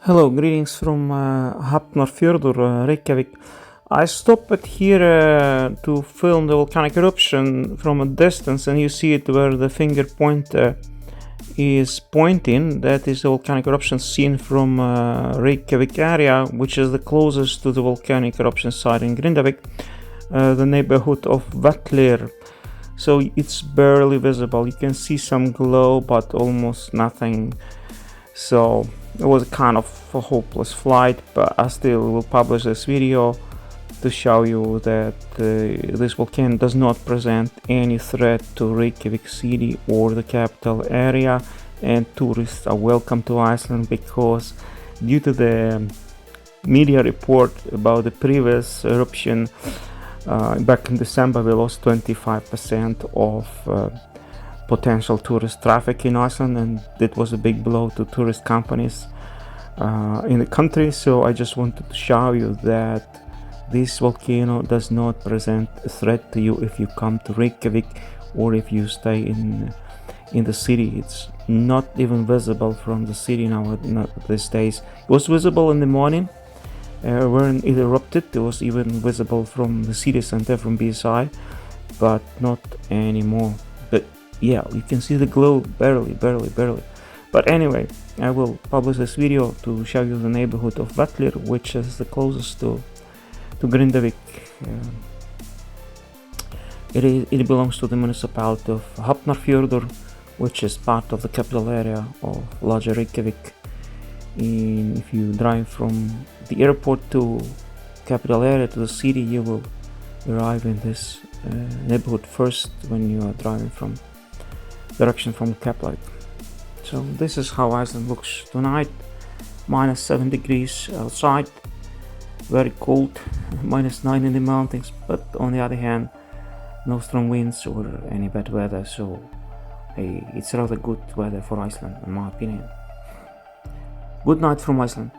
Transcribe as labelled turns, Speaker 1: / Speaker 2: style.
Speaker 1: Hello, greetings from Hafnarfjordur, Reykjavik. I stopped here to film the volcanic eruption from a distance, and you see it where the finger pointer is pointing. That is the volcanic eruption seen from Reykjavik area, which is the closest to the volcanic eruption site in Grindavik, the neighborhood of Vellir. So it's barely visible. You can see some glow, but almost nothing. So it was kind of a hopeless flight, but I still will publish this video to show you that this volcano does not present any threat to Reykjavik city or the capital area, and tourists are welcome to Iceland because due to the media report about the previous eruption back in December, we lost 25% of potential tourist traffic in Iceland, and it was a big blow to tourist companies in the country. So I just wanted to show you that this volcano does not present a threat to you if you come to Reykjavik or if you stay in the city. It's not even visible from the city now these days. It was visible in the morning when it erupted. It was even visible from the city center, from BSI, but not anymore. But yeah, you can see the glow barely. But anyway, I will publish this video to show you the neighborhood of Vellir, which is the closest to Grindavik. It belongs to the municipality of Hafnarfjordur, which is part of the capital area of larger Reykjavik. And if you drive from the airport to capital area to the city, you will arrive in this neighborhood first when you are driving from direction from Keflavik. So this is how Iceland looks tonight. -7 degrees outside, very cold, -9 in the mountains, but on the other hand, no strong winds or any bad weather, so it's rather good weather for Iceland in my opinion. Good night from Iceland.